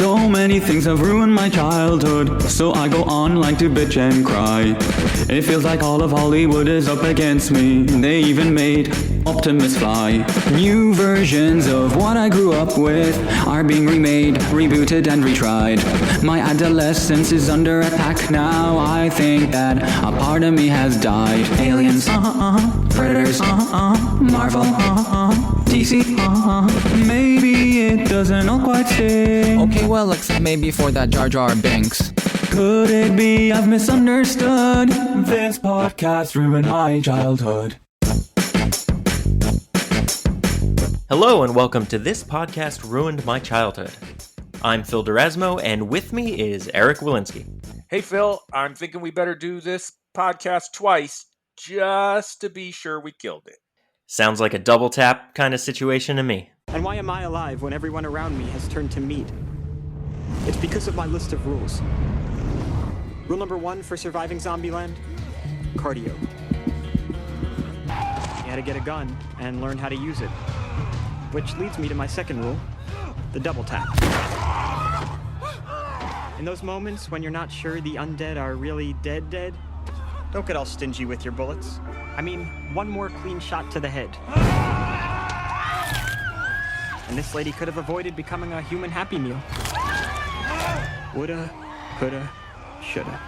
So many things have ruined my childhood, so I go online to bitch and cry. It feels like all of Hollywood is up against me. They even made Optimus fly. New versions of what I grew up with are being remade, rebooted and retried. My adolescence is under attack now. I think that a part of me has died. Aliens, Predators, Marvel, DC, maybe it doesn't all quite stay. Okay, well, except maybe for that Jar Jar Binks. Could it be I've misunderstood? This podcast ruined my childhood. Hello and welcome to This Podcast Ruined My Childhood. I'm Phil Durasmo, and with me is Eric Walensky. Hey Phil, I'm thinking we better do this podcast twice just to be sure we killed it. Sounds like a double tap kind of situation to me. And why am I alive when everyone around me has turned to meat? It's because of my list of rules. Rule number 1 for surviving Zombieland: cardio. You had to get a gun and learn how to use it. Which leads me to my second rule, the double tap. In those moments when you're not sure the undead are really dead, don't get all stingy with your bullets. I mean, one more clean shot to the head. And this lady could have avoided becoming a human Happy Meal. Woulda, coulda, shoulda.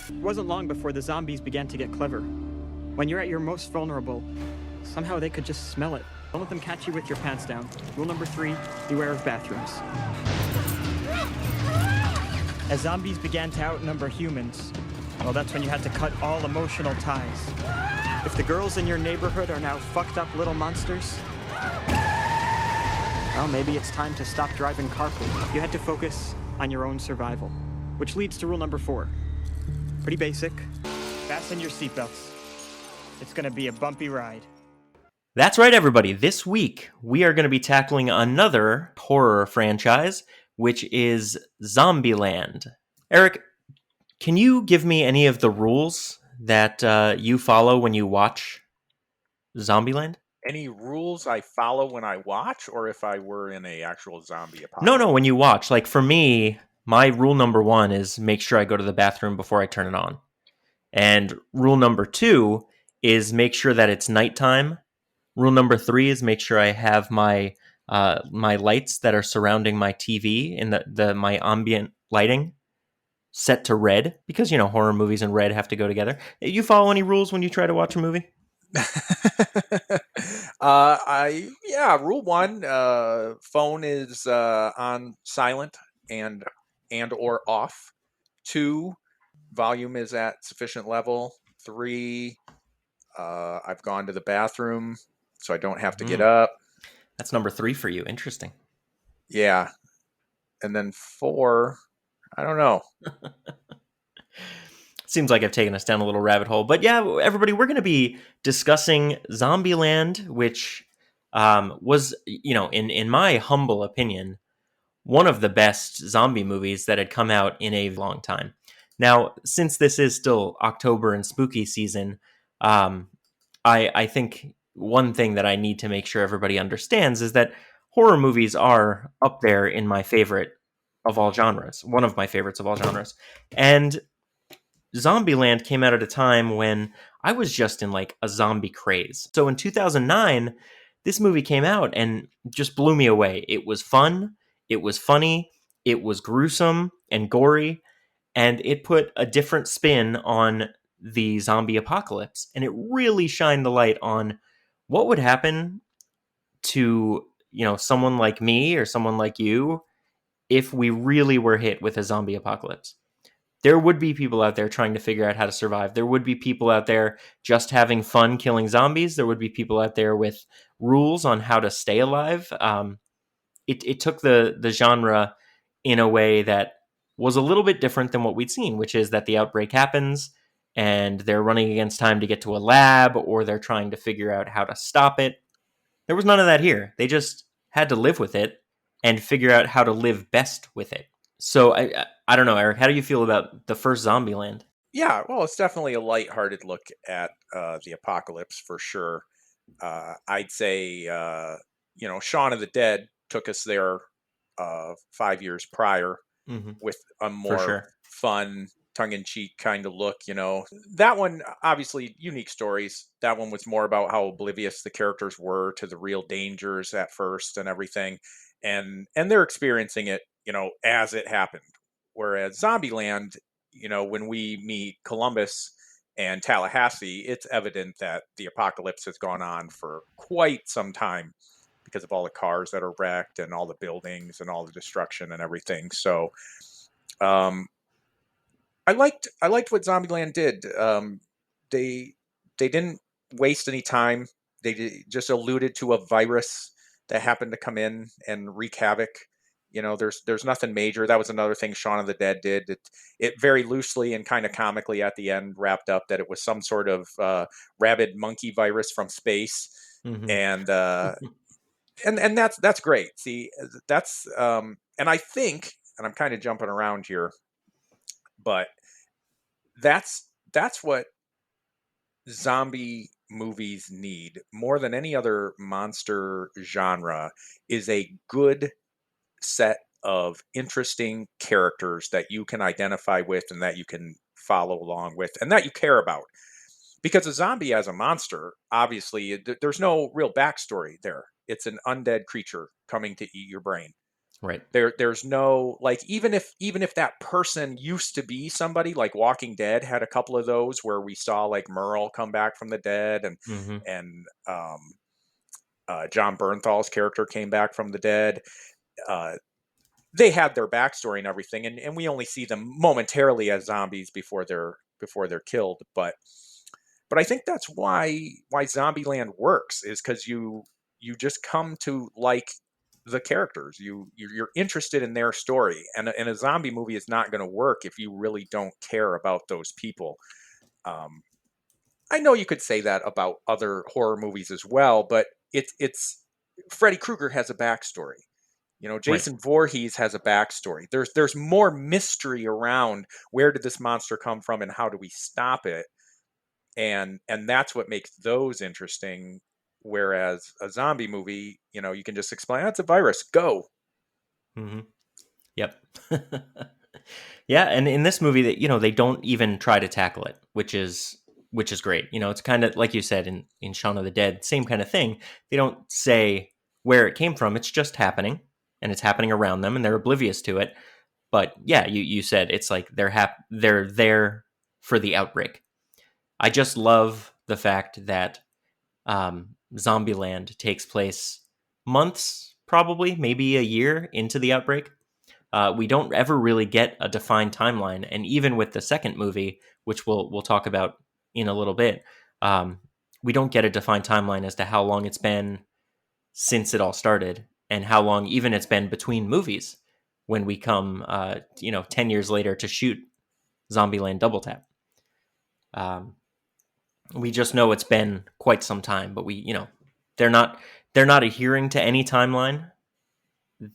It wasn't long before the zombies began to get clever. When you're at your most vulnerable, somehow they could just smell it. Don't let them catch you with your pants down. Rule number 3, beware of bathrooms. As zombies began to outnumber humans, well, that's when you had to cut all emotional ties. If the girls in your neighborhood are now fucked up little monsters, well, maybe it's time to stop driving carpool. You had to focus on your own survival, which leads to rule number 4. Pretty basic. Fasten your seatbelts. It's gonna be a bumpy ride. That's right, everybody. This week, we are going to be tackling another horror franchise, which is Zombieland. Eric, can you give me any of the rules that you follow when you watch Zombieland? Any rules I follow when I watch, or if I were in a actual zombie apocalypse? No, when you watch. Like, for me, my rule number 1 is make sure I go to the bathroom before I turn it on. And rule number 2 is make sure that it's nighttime. Rule number 3 is make sure I have my my lights that are surrounding my TV and my ambient lighting set to red, because, you know, horror movies and red have to go together. You follow any rules when you try to watch a movie? Rule 1, phone is on silent and or off. 2, volume is at sufficient level. 3, I've gone to the bathroom, so I don't have to get up. That's number 3 for you. Interesting. Yeah. And then 4, I don't know. Seems like I've taken us down a little rabbit hole. But yeah, everybody, we're going to be discussing Zombieland, which was, you know, in my humble opinion, one of the best zombie movies that had come out in a long time. Now, since this is still October and spooky season, I think one thing that I need to make sure everybody understands is that horror movies are up there in my favorite of all genres, one of my favorites of all genres. And Zombieland came out at a time when I was just in like a zombie craze. So in 2009, this movie came out and just blew me away. It was fun, it was funny, it was gruesome and gory, and it put a different spin on the zombie apocalypse. And it really shined the light on what would happen to, you know, someone like me or someone like you if we really were hit with a zombie apocalypse. There would be people out there trying to figure out how to survive. There would be people out there just having fun killing zombies. There would be people out there with rules on how to stay alive. It took the genre in a way that was a little bit different than what we'd seen, which is that the outbreak happens and they're running against time to get to a lab, or they're trying to figure out how to stop it. There was none of that here. They just had to live with it and figure out how to live best with it. So I don't know, Eric, how do you feel about the first Zombieland? Yeah, well, it's definitely a lighthearted look at the apocalypse for sure. I'd say, Shaun of the Dead took us there 5 years prior Hmm. with a For more sure. fun, tongue-in-cheek kind of look. That one, obviously, unique stories. That one was more about how oblivious the characters were to the real dangers at first and everything, and they're experiencing it, as it happened. Whereas Zombieland, when we meet Columbus and Tallahassee, it's evident that the apocalypse has gone on for quite some time because of all the cars that are wrecked and all the buildings and all the destruction and everything. So, um, I liked what Zombieland did. They they didn't waste any time. Just alluded to a virus that happened to come in and wreak havoc. There's nothing major. That was another thing Shaun of the Dead did. It very loosely and kind of comically at the end wrapped up that it was some sort of rabid monkey virus from space, Hmm. and that's great. See, that's and I think, and I'm kind of jumping around here, but that's what zombie movies need more than any other monster genre, is a good set of interesting characters that you can identify with and that you can follow along with and that you care about. Because a zombie as a monster, obviously, there's no real backstory there. It's an undead creature coming to eat your brain. Right. There's no, like, even if that person used to be somebody, like Walking Dead had a couple of those where we saw like Merle come back from the dead, and Hmm. and John Bernthal's character came back from the dead. uh, they had their backstory and everything, and we only see them momentarily as zombies before they're killed. But I think that's why Zombieland works, is because you just come to like the characters. You're interested in their story, and a zombie movie is not going to work if you really don't care about those people. Um, I know you could say that about other horror movies as well, but it's Freddy Krueger has a backstory. Right. Jason Voorhees has a backstory. There's more mystery around where did this monster come from and how do we stop it, and that's what makes those interesting. Whereas a zombie movie, you can just explain, "Oh, it's a virus, go." Hmm. Yep. Yeah, and in this movie, that they don't even try to tackle it, which is great. It's kind of like you said in Shaun of the Dead, same kind of thing. They don't say where it came from; it's just happening, and it's happening around them, and they're oblivious to it. But yeah, you said it's like they're there for the outbreak. I just love the fact that Zombieland takes place months, probably maybe a year into the outbreak. We don't ever really get a defined timeline, and even with the second movie, which we'll talk about in a little bit, um, we don't get a defined timeline as to how long it's been since it all started, and how long even it's been between movies when we come, 10 years later to shoot Zombieland Double Tap. Um, we just know it's been quite some time, but they're not they're not adhering to any timeline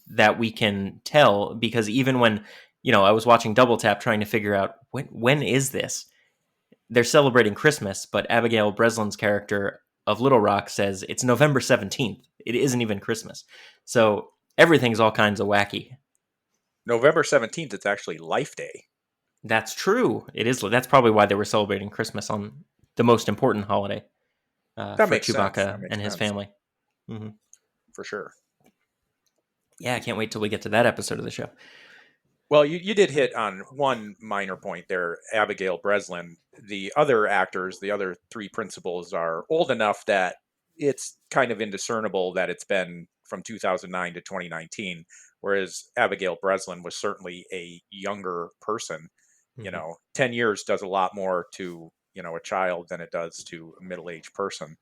that we can tell, because even when I was watching Double Tap trying to figure out when is this, they're celebrating Christmas, but Abigail Breslin's character of Little Rock says it's November 17th. It isn't even Christmas. So everything's all kinds of wacky. November 17th, it's actually Life Day. That's true. It is. That's probably why they were celebrating Christmas on the most important holiday That for makes sense. That Chewbacca makes and his sense family. Hmm. for sure. Yeah, I can't wait till we get to that episode of the show. Well, you did hit on one minor point there, Abigail Breslin. The other actors, the other three principals, are old enough that it's kind of indiscernible that it's been from 2009 to 2019, whereas Abigail Breslin was certainly a younger person. Hmm. 10 years does a lot more to, a child than it does to a middle-aged person,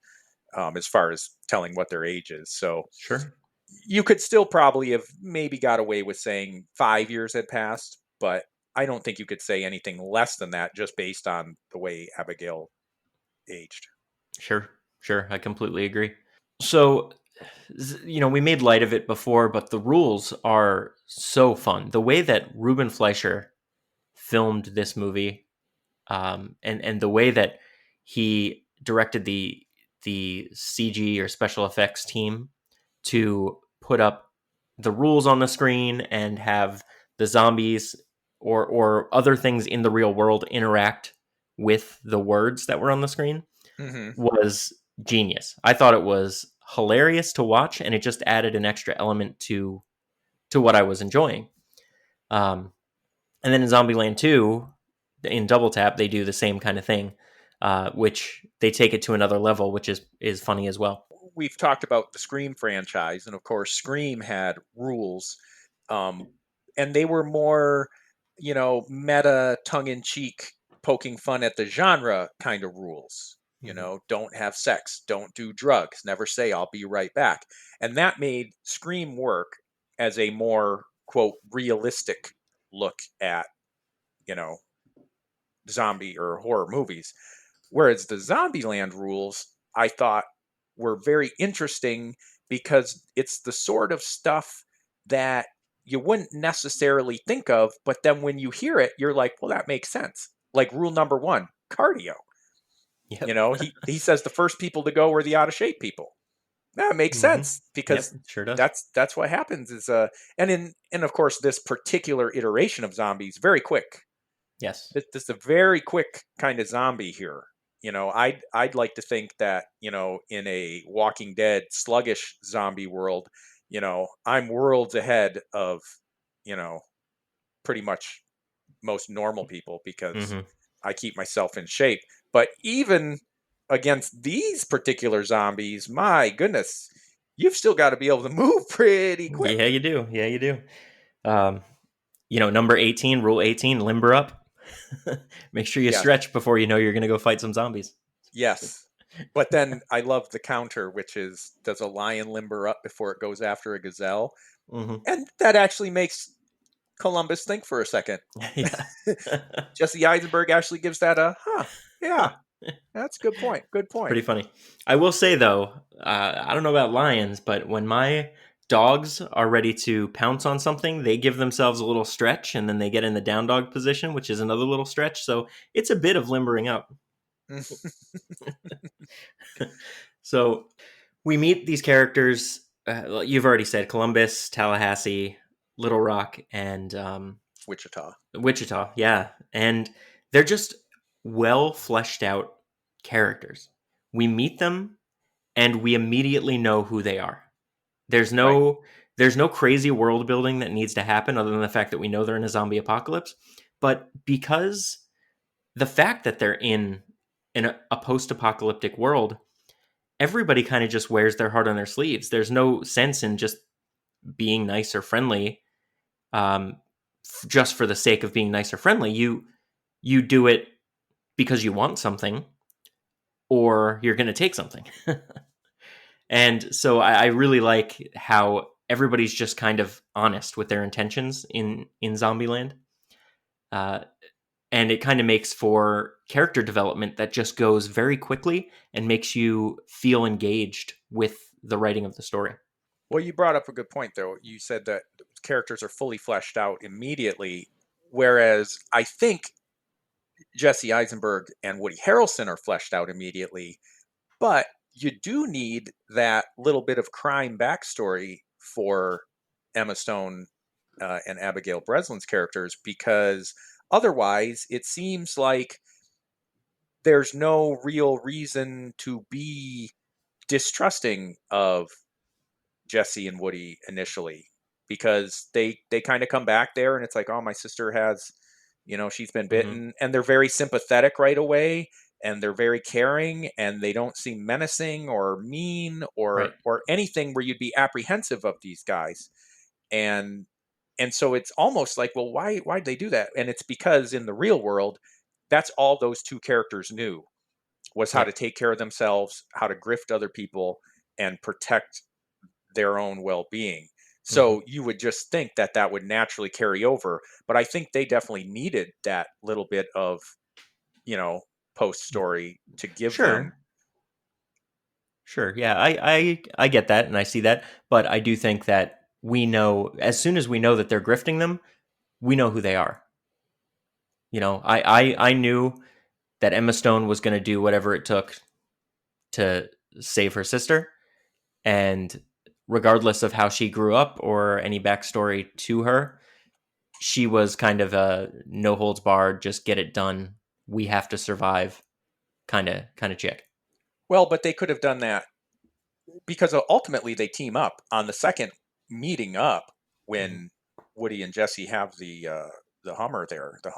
as far as telling what their age is. So Sure. you could still probably have maybe got away with saying 5 years had passed, but I don't think you could say anything less than that just based on the way Abigail aged. Sure. Sure. I completely agree. So, we made light of it before, but the rules are so fun. The way that Ruben Fleischer filmed this movie, and the way that he directed the CG or special effects team to put up the rules on the screen and have the zombies or other things in the real world interact with the words that were on the screen Hmm. was genius. I thought it was hilarious to watch, and it just added an extra element to what I was enjoying. And then in Zombieland 2, in Double Tap, they do the same kind of thing, which they take it to another level, which is funny as well. We've talked about the Scream franchise, and of course, Scream had rules, and they were more, meta, tongue-in-cheek, poking fun at the genre kind of rules. Don't have sex, don't do drugs, never say "I'll be right back," and that made Scream work as a more quote realistic look at you know zombie or horror movies. Whereas the Zombieland rules, I thought, were very interesting because it's the sort of stuff that you wouldn't necessarily think of, but then when you hear it, you're like, well, that makes sense. Like rule number 1, cardio. Yep. He says the first people to go were the out of shape people. That makes sense because Yep, sure does. that's what happens is and of course this particular iteration of zombies very quick. Yes. This is a very quick kind of zombie here. I'd like to think that in a Walking Dead sluggish zombie world, I'm worlds ahead of pretty much most normal people because Hmm. I keep myself in shape. But even against these particular zombies, my goodness, you've still got to be able to move pretty quick. Yeah, you do. Yeah, you do. Number 18, rule 18, limber up. Make sure you Yes. stretch before you know you're going to go fight some zombies. Yes. But then I love the counter, which is, does a lion limber up before it goes after a gazelle? Hmm. And that actually makes Columbus think for a second. Yeah. Jesse Eisenberg actually gives that yeah, that's a good point. Good point. Pretty funny. I will say, though, I don't know about lions, but when my dogs are ready to pounce on something, they give themselves a little stretch and then they get in the down dog position, which is another little stretch. So it's a bit of limbering up. So we meet these characters. You've already said Columbus, Tallahassee, Little Rock, and Wichita. Wichita. Yeah. And they're just well fleshed out characters. We meet them and we immediately know who they are. There's no crazy world building that needs to happen other than the fact that we know they're in a zombie apocalypse. But because the fact that they're in a post-apocalyptic world, everybody kind of just wears their heart on their sleeves. There's no sense in just being nice or friendly, just for the sake of being nice or friendly. You do it because you want something, or you're going to take something. And so I really like how everybody's just kind of honest with their intentions in Zombieland. And it kind of makes for character development that just goes very quickly and makes you feel engaged with the writing of the story. Well, you brought up a good point, though. You said that characters are fully fleshed out immediately, whereas I think Jesse Eisenberg and Woody Harrelson are fleshed out immediately, but you do need that little bit of crime backstory for Emma Stone and Abigail Breslin's characters, because otherwise it seems like there's no real reason to be distrusting of Jesse and Woody initially, because they kind of come back there and it's like, oh, my sister has, she's been bitten, and they're very sympathetic right away, and they're very caring, and they don't seem menacing or mean Right. or anything where you'd be apprehensive of these guys. And so it's almost like, well, why'd they do that? And it's because in the real world, that's all those two characters knew, was how Yeah. to take care of themselves, how to grift other people, and protect their own well-being. So you would just think that would naturally carry over, but I think they definitely needed that little bit of, post story to give them. Sure. Yeah, I get that and I see that, but I do think that we know, as soon as we know that they're grifting them, we know who they are. I knew that Emma Stone was going to do whatever it took to save her sister, and regardless of how she grew up or any backstory to her, she was kind of a no holds barred, just get it done. We have to survive kind of chick. Well, but they could have done that because ultimately they team up on the second meeting up when Woody and Jesse have the Hummer there. The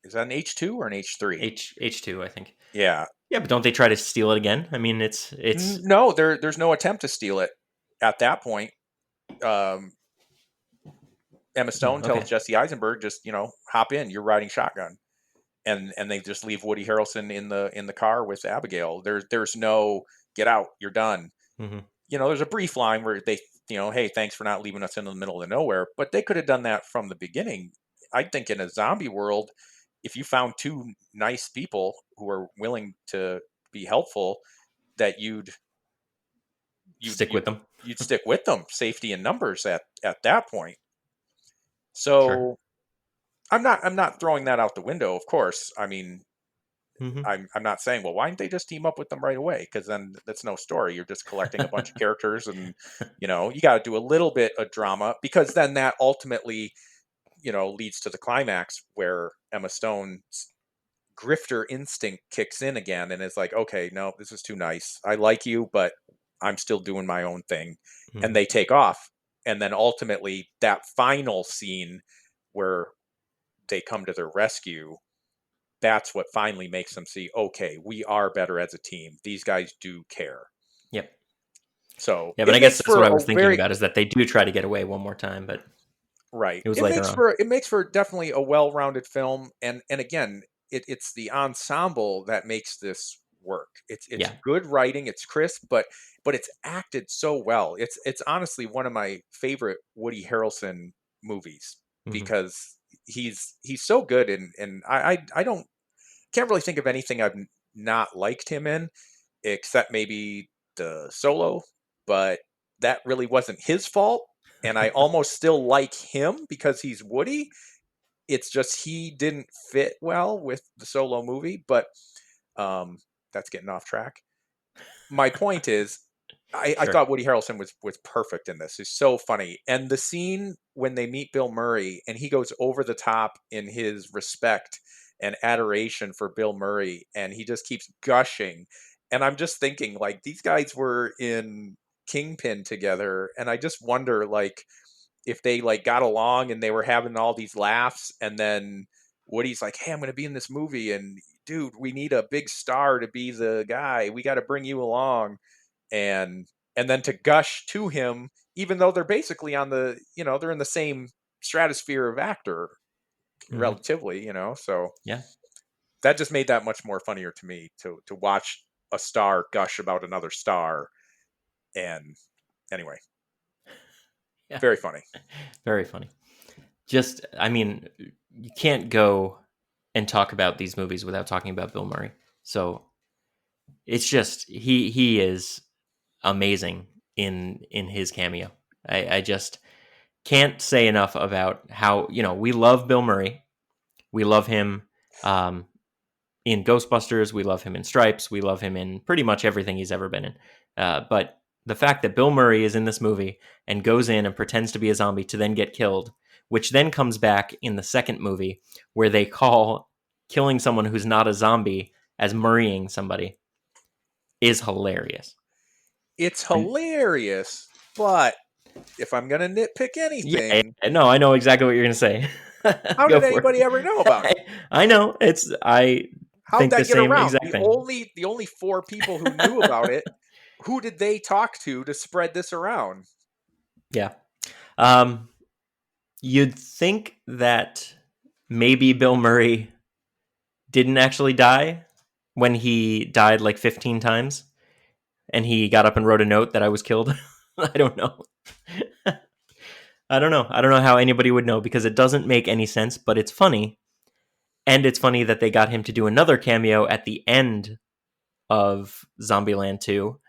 is that an H2 or an H3? H2, I think. Yeah. Yeah, but don't they try to steal it again? I mean, it's No, there's no attempt to steal it at that point. Emma Stone okay. tells Jesse Eisenberg, just hop in. You're riding shotgun, and they just leave Woody Harrelson in the car with Abigail. There's no get out. You're done. Mm-hmm. There's a brief line where they, hey, thanks for not leaving us in the middle of nowhere. But they could have done that from the beginning. I think in a zombie world, if you found two nice people who are willing to be helpful, that you'd stick with them. You'd stick with them. Safety in numbers at that point. So Sure. I'm not throwing that out the window. Of course, I mean, Mm-hmm. I'm not saying, well, why didn't they just team up with them right away? Because then that's no story. You're just collecting a bunch of characters, and you got to do a little bit of drama, because then that ultimately, leads to the climax where Emma Stone's grifter instinct kicks in again, and is like, okay, no, this is too nice. I like you, but I'm still doing my own thing, Mm-hmm. and they take off. And then ultimately, that final scene where they come to their rescue, that's what finally makes them see, okay, we are better as a team. These guys do care. Yep. So yeah, but I guess that's what I was thinking about, is that they do try to get away one more time, but right. It was later on. It makes for definitely a well-rounded film, and again, it's the ensemble that makes this work. It's good writing, it's crisp, but it's acted so well. It's honestly one of my favorite Woody Harrelson movies, because he's so good, and I can't really think of anything I've not liked him in, except maybe the Solo, but that really wasn't his fault. And I almost still like him because he's Woody. It's just he didn't fit well with the Solo movie, but that's getting off track. My point is, I thought Woody Harrelson was perfect in this. He's so funny. And the scene when they meet Bill Murray and he goes over the top in his respect and adoration for Bill Murray, and he just keeps gushing. And I'm just thinking, like, these guys were in Kingpin together, and I just wonder, like, if they got along and they were having all these laughs, and then Woody's like, hey, I'm going to be in this movie, and dude, we need a big star to be the guy. We got to bring you along. And then to gush to him, even though they're basically on the, they're in the same stratosphere of actor, relatively, so yeah, that just made that much more funnier to me, to watch a star gush about another star. And anyway, very funny. Very funny. Just, I mean, you can't go and talk about these movies without talking about Bill Murray. So it's just, he is amazing in his cameo. I just can't say enough about how, we love Bill Murray. We love him in Ghostbusters. We love him in Stripes. We love him in pretty much everything he's ever been in. But the fact that Bill Murray is in this movie and goes in and pretends to be a zombie to then get killed, which then comes back in the second movie where they call killing someone who's not a zombie as murraying somebody, is hilarious. It's hilarious, but if I'm going to nitpick anything... Yeah, no, I know exactly what you're going to say. How did anybody ever know about it? I know. How'd that get around? The only 4 people who knew about it, who did they talk to spread this around? Yeah. You'd think that maybe Bill Murray didn't actually die when he died like 15 times and he got up and wrote a note that I was killed. I don't know. I don't know how anybody would know, because it doesn't make any sense, but it's funny. And it's funny that they got him to do another cameo at the end of Zombieland 2,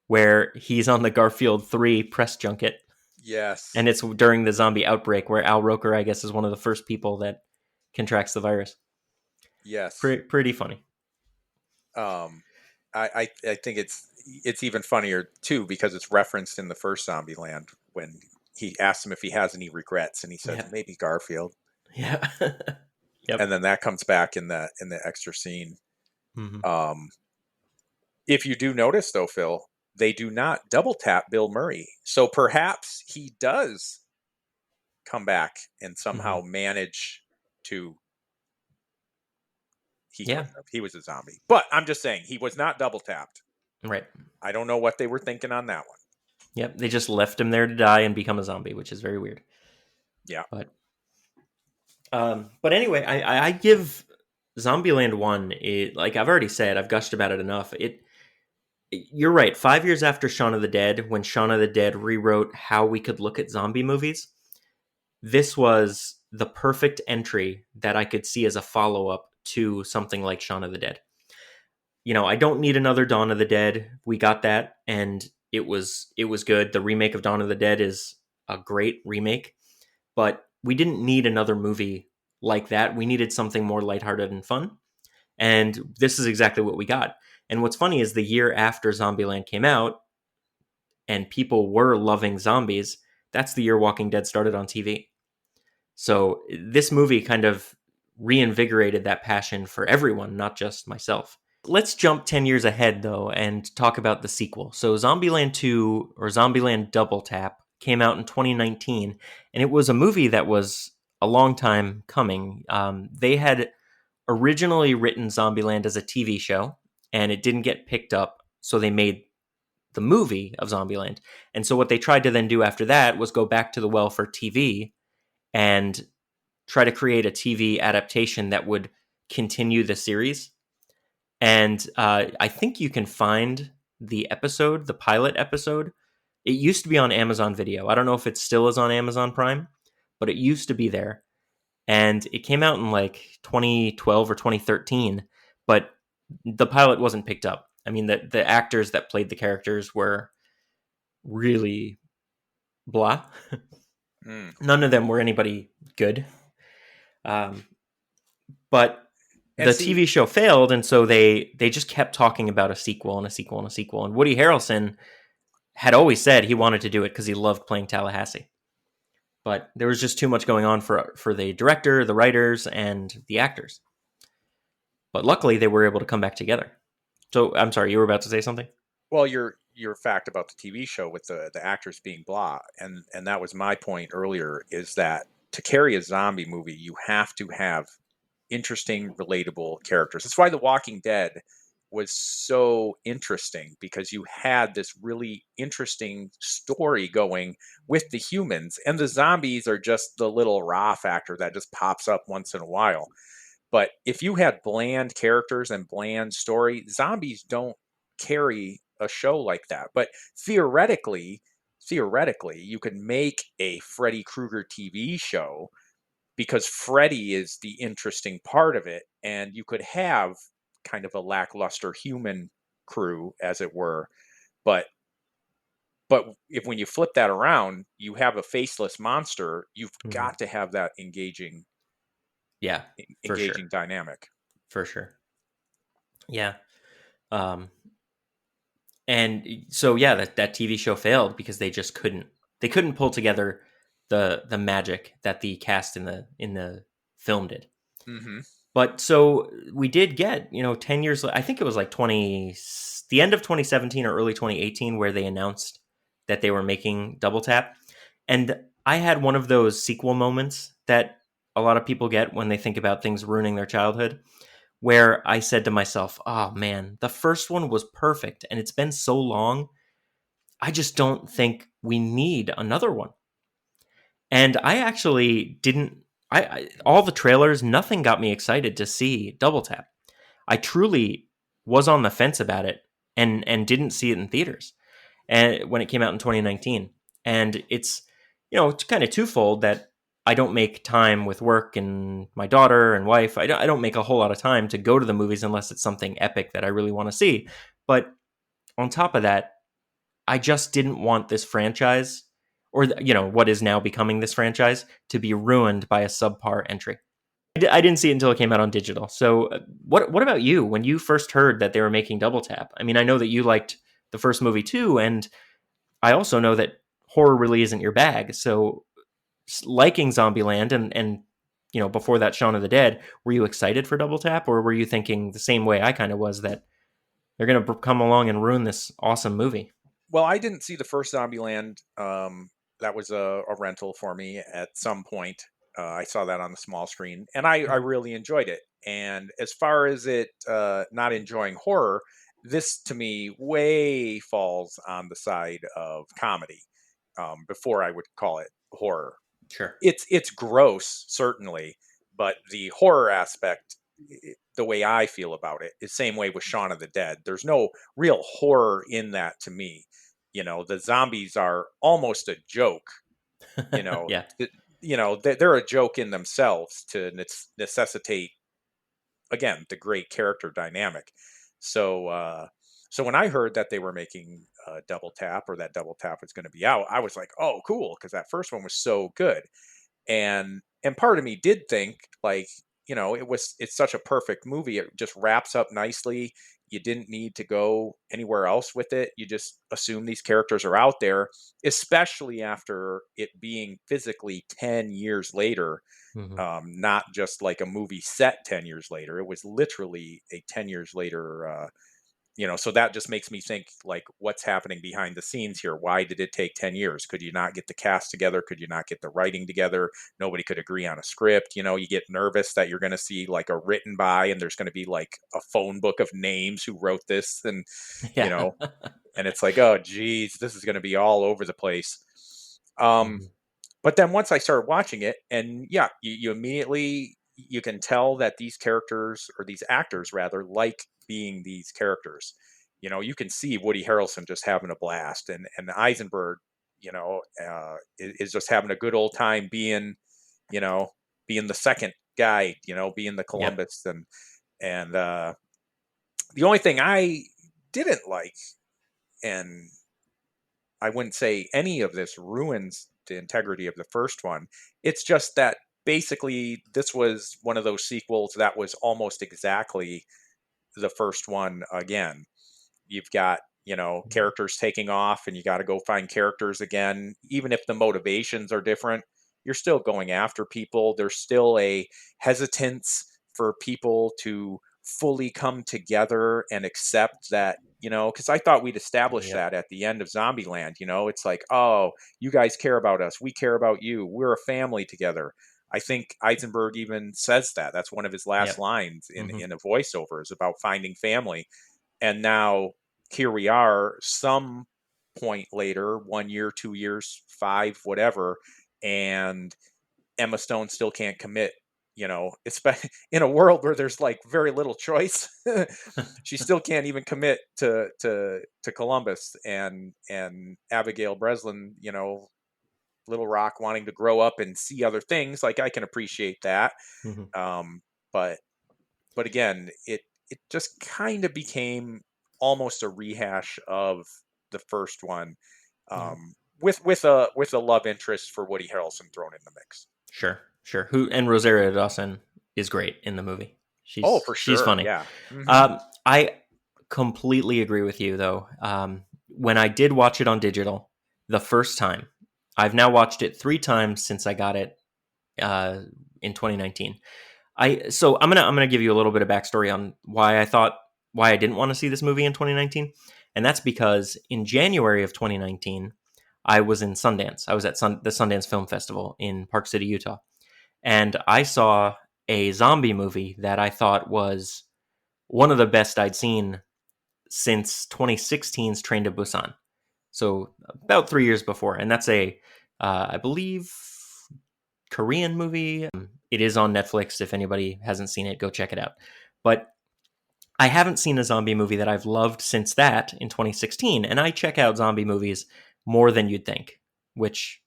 where he's on the Garfield 3 press junket. Yes. And it's during the zombie outbreak, where Al Roker, I guess, is one of the first people that contracts the virus. Yes. Pretty funny. I I think it's even funnier too because it's referenced in the first Zombieland when he asks him if he has any regrets, and he says Yeah. maybe Garfield, Yeah. and Yep. then that comes back in the extra scene. Hmm. Um, if you do notice though, Phil, they do not double tap Bill Murray, so perhaps he does come back and Hmm. somehow manage to. He Yeah. couldn't have. He was a zombie, but I'm just saying he was not double tapped. Right. I don't know what they were thinking on that one. Yep. They just left him there to die and become a zombie, which is very weird. Yeah. But anyway, I give Zombieland 1, like I've already said, I've gushed about it enough. You're right. 5 years after Shaun of the Dead, when Shaun of the Dead rewrote how we could look at zombie movies, this was the perfect entry that I could see as a follow up to something like Shaun of the Dead. I don't need another Dawn of the Dead. We got that, and it was good. The remake of Dawn of the Dead is a great remake, but we didn't need another movie like that. We needed something more lighthearted and fun, and this is exactly what we got. And what's funny is the year after Zombieland came out, and people were loving zombies. That's the year Walking Dead started on TV. So this movie kind of reinvigorated that passion for everyone, not just myself. Let's jump 10 years ahead, though, and talk about the sequel. So Zombieland 2, or Zombieland Double Tap, came out in 2019, and it was a movie that was a long time coming. They had originally written Zombieland as a TV show, and it didn't get picked up, so they made the movie of Zombieland. And so what they tried to then do after that was go back to the well for TV and try to create a TV adaptation that would continue the series. And I think you can find the episode, the pilot episode. It used to be on Amazon Video. I don't know if it still is on Amazon Prime, but it used to be there. And it came out in like 2012 or 2013, but the pilot wasn't picked up. I mean, the actors that played the characters were really blah. Mm. None of them were anybody good. Um, but And the see, TV show failed, and so they just kept talking about a sequel and a sequel and a sequel. And Woody Harrelson had always said he wanted to do it because he loved playing Tallahassee. But there was just too much going on for the director, the writers, and the actors. But luckily, they were able to come back together. So I'm sorry, you were about to say something? well, your fact about the TV show with the actors being blah, and that was my point earlier, is that to carry a zombie movie, you have to have interesting, relatable characters. That's why The Walking Dead was so interesting, because you had this really interesting story going with the humans, and the zombies are just the little raw factor that just pops up once in a while. But if you had bland characters and bland story, zombies don't carry a show like that. But theoretically, you could make a Freddy Krueger TV show, because Freddy is the interesting part of it, and you could have kind of a lackluster human crew, as it were. But if when you flip that around, you have a faceless monster, you've got to have that Yeah, for sure. engaging dynamic. For sure. Yeah. Um, and so yeah, that TV show failed because they just couldn't pull together the magic that the cast in the film did. Mm-hmm. But so we did get, 10 years, I think it was like the end of 2017 or early 2018, where they announced that they were making Double Tap. And I had one of those sequel moments that a lot of people get when they think about things ruining their childhood, where I said to myself, oh man, the first one was perfect and it's been so long. I just don't think we need another one. And I actually didn't, all the trailers, nothing got me excited to see Double Tap. I truly was on the fence about it and didn't see it in theaters and when it came out in 2019. And it's kind of twofold that I don't make time with work and my daughter and wife. I don't make a whole lot of time to go to the movies unless it's something epic that I really want to see. But on top of that, I just didn't want this franchise, or what is now becoming this franchise, to be ruined by a subpar entry. I didn't see it until it came out on digital. So what about you? When you first heard that they were making Double Tap? I mean, I know that you liked the first movie too, and I also know that horror really isn't your bag. So liking Zombieland and before that Shaun of the Dead, were you excited for Double Tap, or were you thinking the same way I kind of was, that they're going to come along and ruin this awesome movie? Well, I didn't see the first Zombieland. That was a rental for me at some point. I saw that on the small screen, and I really enjoyed it. And as far as it not enjoying horror, this to me way falls on the side of comedy. Before I would call it horror. Sure. It's gross, certainly, but the horror aspect, the way I feel about it, is same way with Shaun of the Dead. There's no real horror in that to me. The zombies are almost a joke. You know, Yeah. they're a joke in themselves to necessitate, again, the great character dynamic. So when I heard that they were making Double Tap, or that Double Tap was going to be out, I was like, oh, cool, because that first one was so good. And part of me did think, like, it's such a perfect movie. It just wraps up nicely. You didn't need to go anywhere else with it. You just assume these characters are out there, especially after it being physically 10 years later. Not just like a movie set 10 years later. It was literally a 10 years later. So that just makes me think, like, what's happening behind the scenes here? Why did it take 10 years? Could you not get the cast together? Could you not get the writing together? Nobody could agree on a script. You get nervous that you're going to see like a written by, and there's going to be like a phone book of names who wrote this. And, Yeah. and it's like, oh, geez, this is going to be all over the place. But then once I started watching it, and yeah, you immediately, you can tell that these characters, or these actors rather, like being these characters. You can see Woody Harrelson just having a blast, and Eisenberg, is just having a good old time being the second guy, being the Columbus. Yep. And the only thing I didn't like, and I wouldn't say any of this ruins the integrity of the first one, it's just that basically this was one of those sequels that was almost exactly the first one again. You've got, characters taking off, and you got to go find characters again. Even if the motivations are different, you're still going after people. There's still a hesitance for people to fully come together and accept that, because I thought we'd established that at the end of Zombieland. It's like, oh, you guys care about us. We care about you. We're a family together. I think Eisenberg even says that. That's one of his last lines in a voiceover, is about finding family. And now here we are, some point later, 1 year, 2 years, 5, whatever, and Emma Stone still can't commit. It's in a world where there's like very little choice. She still can't even commit to Columbus, and Abigail Breslin, Little Rock, wanting to grow up and see other things. Like, I can appreciate that. But again, it just kind of became almost a rehash of the first one, with a love interest for Woody Harrelson thrown in the mix. Sure. And Rosario Dawson is great in the movie. For sure. She's funny. Yeah. I completely agree with you, though. When I did watch it on digital the first time, I've now watched it 3 times since I got it in 2019. So I'm gonna give you a little bit of backstory on why I didn't want to see this movie in 2019, and that's because in January of 2019, I was in Sundance. I was at the Sundance Film Festival in Park City, Utah, and I saw a zombie movie that I thought was one of the best I'd seen since 2016's Train to Busan. So about 3 years before, and that's I believe, Korean movie. It is on Netflix. If anybody hasn't seen it, go check it out. But I haven't seen a zombie movie that I've loved since that in 2016, and I check out zombie movies more than you'd think, which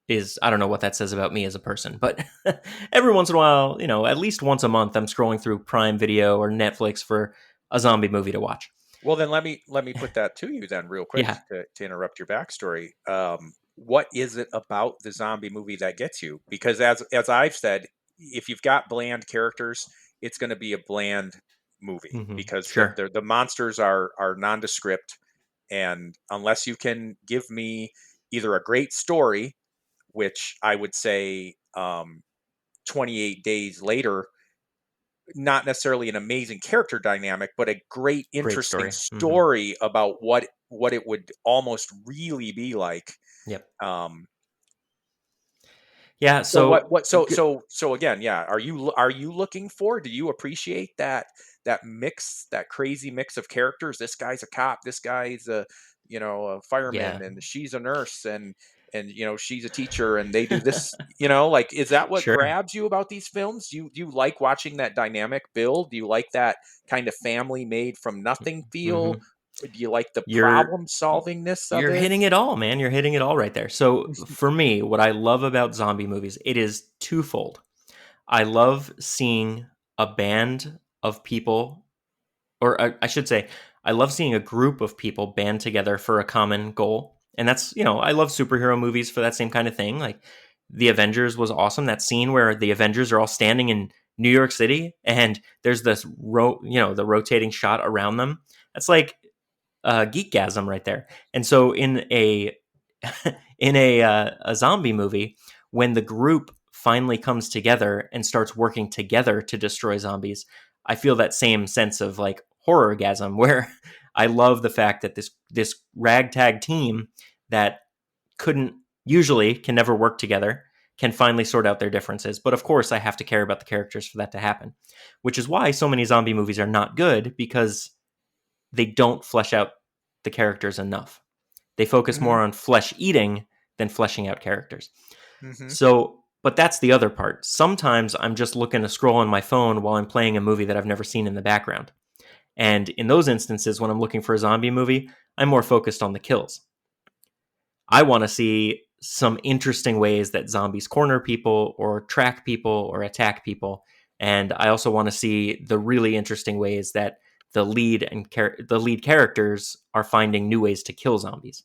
is, I don't know what that says about me as a person, but every once in a while, at least once a month, I'm scrolling through Prime Video or Netflix for a zombie movie to watch. Well, then let me put that to you then real quick, to interrupt your backstory. What is it about the zombie movie that gets you? Because as I've said, if you've got bland characters, it's going to be a bland movie because Sure. the monsters are nondescript, and unless you can give me either a great story, which I would say 28 Days Later, not necessarily an amazing character dynamic, but a great, Great interesting story. story about what it would almost really be like. Yep. Um, Yeah. so So so again, yeah. Are you looking for? Do you appreciate that mix, that crazy mix of characters? This guy's a cop. This guy's a a yeah. fireman, and she's a nurse, and she's a teacher, and they do this. Like, is that what Sure. grabs you about these films? Do you like watching that dynamic build? Do you like that kind of family made from nothing feel? hmm Or do you like the You're problem solvingness of You're it? hitting it all, man. You're hitting it all right there. So for me, what I love about zombie movies, it is twofold. I love seeing a band of people, or I should say, I love seeing a group of people band together for a common goal. And that's, I love superhero movies for that same kind of thing. Like The Avengers was awesome. That scene where the Avengers are all standing in New York City and there's this the rotating shot around them. That's like geekgasm right there. And so in a a zombie movie, when the group finally comes together and starts working together to destroy zombies, I feel that same sense of like horrorgasm where I love the fact that this ragtag team that can never work together can finally sort out their differences. But of course, I have to care about the characters for that to happen, which is why so many zombie movies are not good because they don't flesh out the characters enough. They focus Hmm. more on flesh eating than fleshing out characters. Hmm. So, but that's the other part. Sometimes I'm just looking to scroll on my phone while I'm playing a movie that I've never seen in the background. And in those instances, when I'm looking for a zombie movie, I'm more focused on the kills. I want to see some interesting ways that zombies corner people or track people or attack people. And I also want to see the really interesting ways that the lead characters are finding new ways to kill zombies.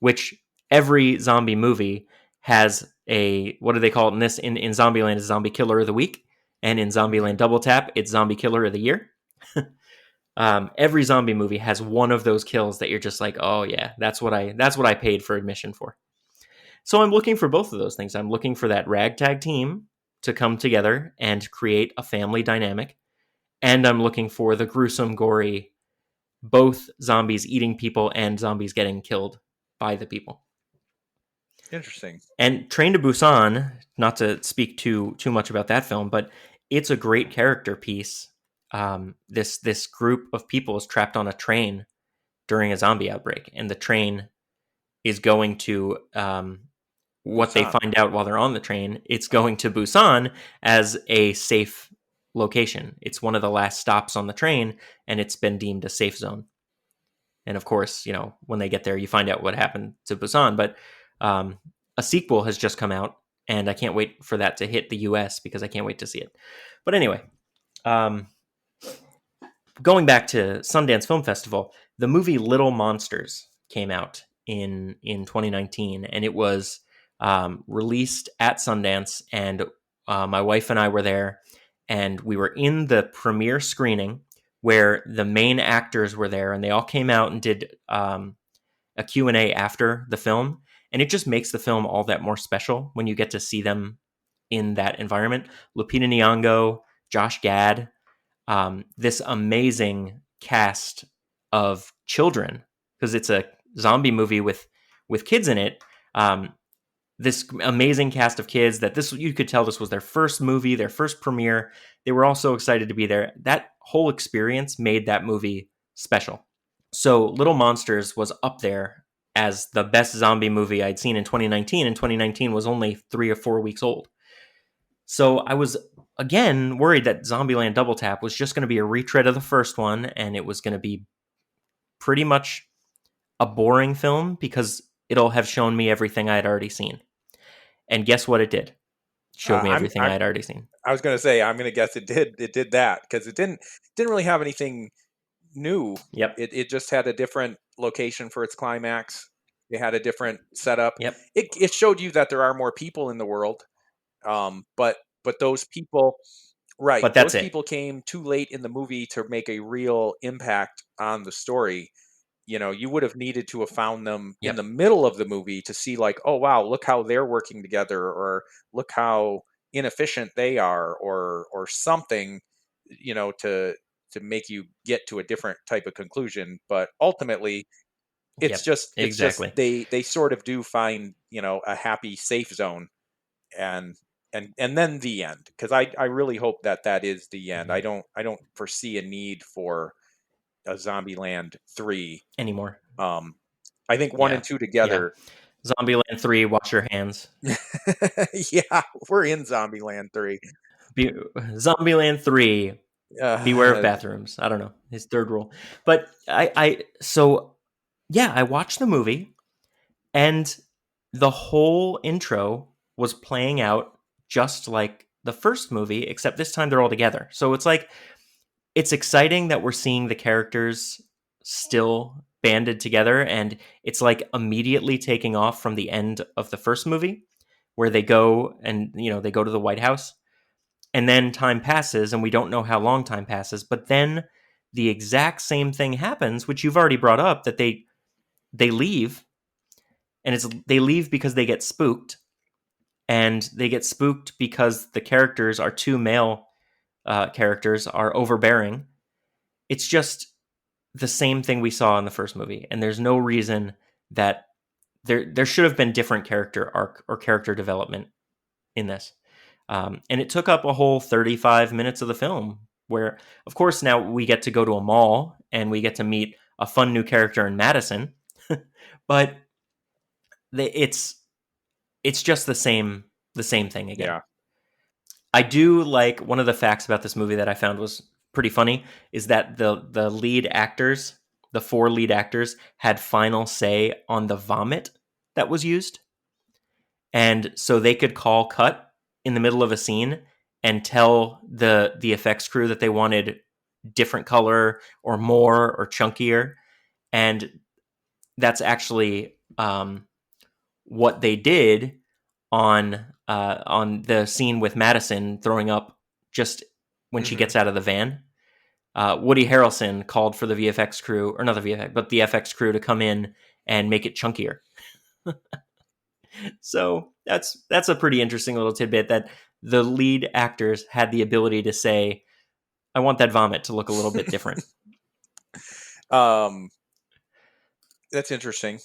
Which every zombie movie has a, what do they call it in this? In Zombieland, is Zombie Killer of the Week, and in Zombieland Double Tap, it's Zombie Killer of the Year. Every zombie movie has one of those kills that you're just like, oh yeah, that's what I paid for admission for. So I'm looking for both of those things. I'm looking for that ragtag team to come together and create a family dynamic, and I'm looking for the gruesome, gory, both zombies eating people and zombies getting killed by the people. Interesting. And Train to Busan, not to speak too much about that film, but it's a great character piece. This group of people is trapped on a train during a zombie outbreak, and the train is going to what they Busan. find out while they're on the train. It's going to Busan as a safe location. It's one of the last stops on the train, and it's been deemed a safe zone. And of course, when they get there, you find out what happened to Busan. But a sequel has just come out, and I can't wait for that to hit the US because I can't wait to see it. But anyway, going back to Sundance Film Festival, the movie Little Monsters came out in 2019, and it was released at Sundance, and my wife and I were there, and we were in the premiere screening where the main actors were there, and they all came out and did a Q&A after the film, and it just makes the film all that more special when you get to see them in that environment. Lupita Nyong'o, Josh Gad, this amazing cast of children, because it's a zombie movie with kids in it. This amazing cast of kids that you could tell this was their first movie, their first premiere. They were all so excited to be there. That whole experience made that movie special. So Little Monsters was up there as the best zombie movie I'd seen in 2019, and 2019 was only 3 or 4 weeks old. So I was, again, worried that Zombieland Double Tap was just going to be a retread of the first one, and it was going to be pretty much a boring film because it'll have shown me everything I had already seen. And guess what it did? It showed me everything I had already seen. I was going to say, I'm going to guess it did that because it didn't really have anything new. Yep. It just had a different location for its climax. It had a different setup. Yep. It showed you that there are more people in the world, but but those people, right, But that's those it. people came too late in the movie to make a real impact on the story. You would have needed to have found them in Yep. the middle of the movie to see like, oh wow, look how they're working together, or look how inefficient they are, or something, to make you get to a different type of conclusion. But ultimately, Yep. it's just Exactly. they sort of do find, a happy safe zone, and and then the end, because I really hope that is the end. Mhm. I don't foresee a need for a Zombieland 3. Anymore. um I think 1 Yeah. and 2 Yeah. together. Zombieland 3, wash your hands. Yeah, we're in Zombieland 3. Zombieland 3, beware of uh, bathrooms. I don't know. His third rule. But so yeah, I watched the movie and the whole intro was playing out just like the first movie, except this time they're all together. So it's exciting that we're seeing the characters still banded together, and it's like immediately taking off from the end of the first movie where they go and they go to the White House, and then time passes and we don't know how long time passes, but then the exact same thing happens, which you've already brought up, that they leave, and they leave because they get spooked, and they get spooked because the characters, our two male characters, are overbearing. It's just the same thing we saw in the first movie, and there's no reason that there should have been different character arc or character development in this. And it took up a whole 35 minutes of the film, where, of course, now we get to go to a mall and we get to meet a fun new character in Madison, but it's just the same thing again. yeah. I do like, one of the facts about this movie that I found was pretty funny is that the lead actors, the four lead actors, had final say on the vomit that was used. And so they could call cut in the middle of a scene and tell the effects crew that they wanted different color or more or chunkier. And that's actually what they did on the scene with Madison throwing up just when she Hmm. gets out of the van. Woody Harrelson called for the VFX crew, or not the VFX, but the FX crew, to come in and make it chunkier. So that's a pretty interesting little tidbit, that the lead actors had the ability to say, "I want that vomit to look a little bit different." um that's interesting.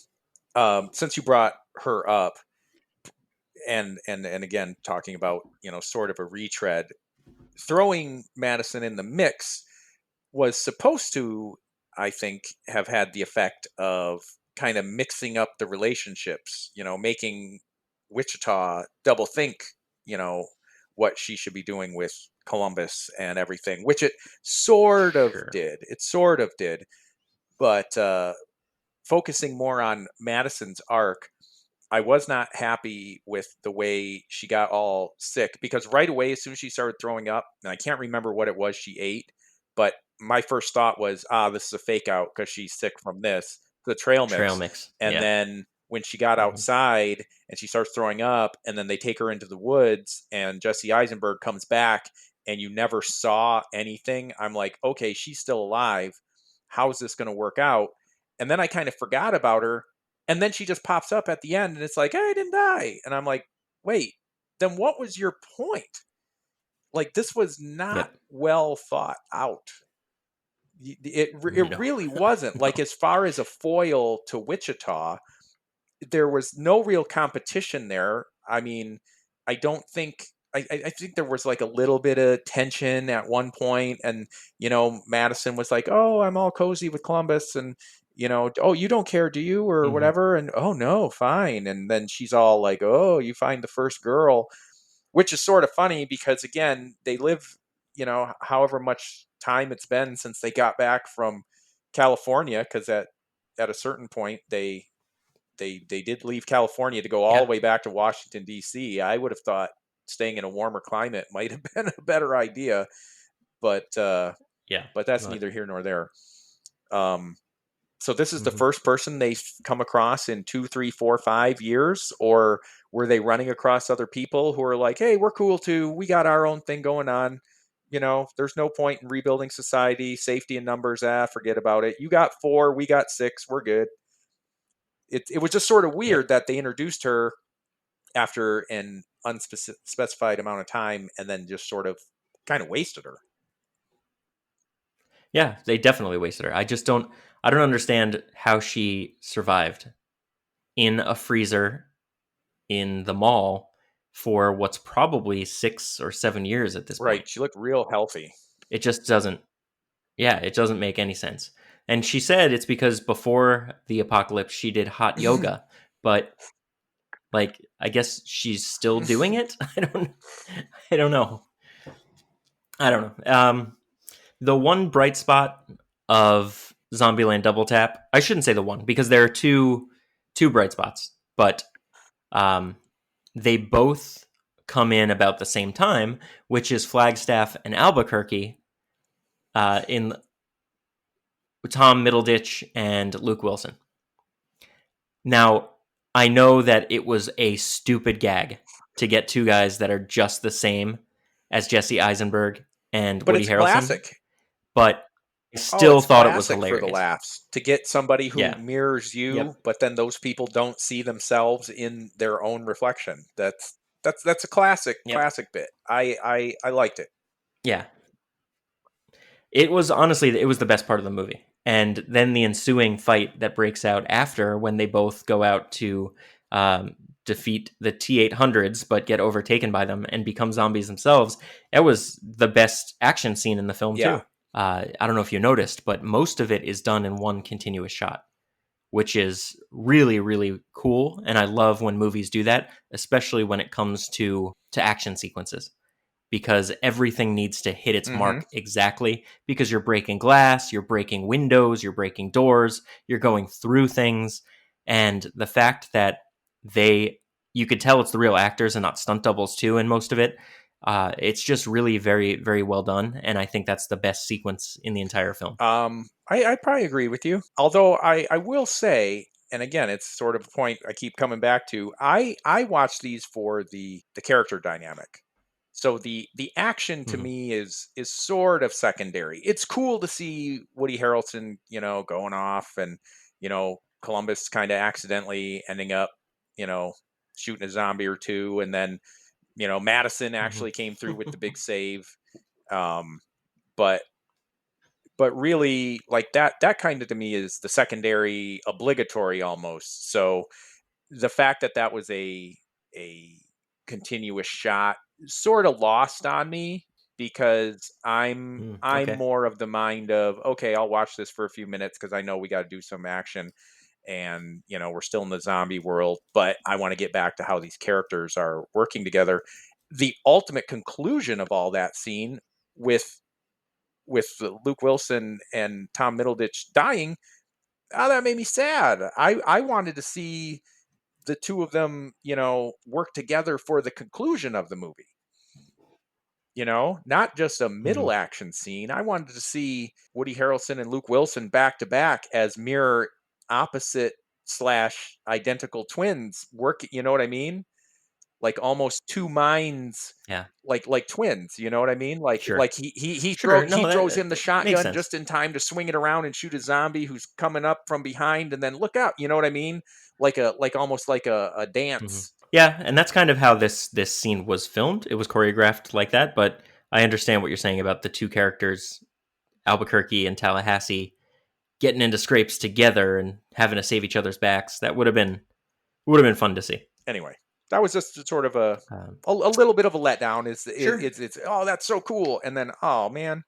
Since you brought her up, and again talking about, sort of a retread, throwing Madison in the mix was supposed to, I think, have had the effect of kind of mixing up the relationships, making Wichita double think, you know, what she should be doing with Columbus and everything, which it sort of Sure. did. It sort of did. But focusing more on Madison's arc, I was not happy with the way she got all sick, because right away, as soon as she started throwing up, and I can't remember what it was she ate, but my first thought was, this is a fake out because she's sick from this, the trail Trail mix. mix. And Yeah. then when she got Mhm. outside and she starts throwing up, and then they take her into the woods, and Jesse Eisenberg comes back, and you never saw anything, I'm like, okay, she's still alive. How's this going to work out? And then I kind of forgot about her, and then she just pops up at the end and it's like, hey, I didn't die. And I'm like, wait, then what was your point? Like, this was not Yep. well thought out. It No. really wasn't. Like, No. as far as a foil to Wichita, there was no real competition there. I mean, I don't think. I think there was like a little bit of tension at one point, and Madison was like, "Oh, I'm all cozy with Columbus," and "Oh, you don't care, do you?" or Mhm. whatever, and "Oh no, fine," and then she's all like, "Oh, you find the first girl," which is sort of funny because again, they live, however much time it's been since they got back from California, because at a certain point they did leave California to go all Yeah. the way back to Washington D.C. I would have thought staying in a warmer climate might have been a better idea, but Yeah. that's But neither here nor there. Um, So this is the Mhm. first person they've come across in 2, 3, 4, 5 years, or were they running across other people who are like, "Hey, we're cool too. We got our own thing going on. There's no point in rebuilding society. Safety in numbers. Forget about it. You got 4, we got 6. We're good." It was just sort of Yep. weird that they introduced her after an unspecified amount of time, and then just sort of kind of wasted her. Yeah, they definitely wasted her. I don't understand how she survived in a freezer in the mall for what's probably 6 or 7 years at this point. Right. She looked real healthy. It just doesn't, yeah, it doesn't make any sense. And she said it's because before the apocalypse, she did hot yoga, but like, I guess she's still doing it. I don't know. I don't know. The one bright spot of Zombieland Double Tap, I shouldn't say the one because there are two bright spots, but um, they both come in about the same time, which is Flagstaff and Albuquerque in Tom Middleditch and Luke Wilson. Now, I know that it was a stupid gag to get two guys that are just the same as Jesse Eisenberg and But Woody it's Harrelson, classic. but I Oh, still it's thought it was classic for the hilarious. laughs to get somebody who Yeah. mirrors you, Yep. but then those people don't see themselves in their own reflection. That's a classic Yep. bit. I liked it. Yeah. It was honestly, it was the best part of the movie. And then the ensuing fight that breaks out after when they both go out to defeat the T-800s but get overtaken by them and become zombies themselves, it was the best action scene in the film Yeah. too. I don't know if you noticed, but most of it is done in one continuous shot, which is really, really cool. And I love when movies do that, especially when it comes to action sequences, because everything needs to hit its Mm-hmm. mark exactly, because you're breaking glass, you're breaking windows, you're breaking doors, you're going through things. And the fact that you could tell it's the real actors and not stunt doubles too in most of it. It's just really very, very well done. And I think that's the best sequence in the entire film. I probably agree with you. Although I will say, and again, it's sort of a point I keep coming back to. I watch these for the character dynamic. So the action to Mhm. me is sort of secondary. It's cool to see Woody Harrelson, going off, and Columbus kind of accidentally ending up, you know, shooting a zombie or two, and then Madison actually came through with the big save. Um, but really, like, that kind of to me is the secondary obligatory almost. So the fact that that was a continuous shot sort of lost on me, because I'm Okay. more of the mind of, okay, I'll watch this for a few minutes because I know we got to do some action, and we're still in the zombie world, but I want to get back to how these characters are working together. The ultimate conclusion of all that scene with Luke Wilson and Tom Middleditch dying, that made me sad. I wanted to see the two of them, work together for the conclusion of the movie. Not just a Mhm. middle action scene. I wanted to see Woody Harrelson and Luke Wilson back to back as mirror opposite slash identical twins work. You know what I mean? Like almost two minds, Yeah. like twins. You know what I mean? Like Sure. like Sure. he No, throws that in the makes shotgun sense. just in time to swing it around and shoot a zombie who's coming up from behind, and then look out. You know what I mean? Like almost like a dance. Yeah, and that's kind of how this scene was filmed. It was choreographed like that, but I understand what you're saying about the two characters, Albuquerque and Tallahassee, getting into scrapes together and having to save each other's backs. That would have been fun to see. Anyway, that was just sort of Um, a little bit of a letdown. sure. It's oh, that's so cool, and then, oh man.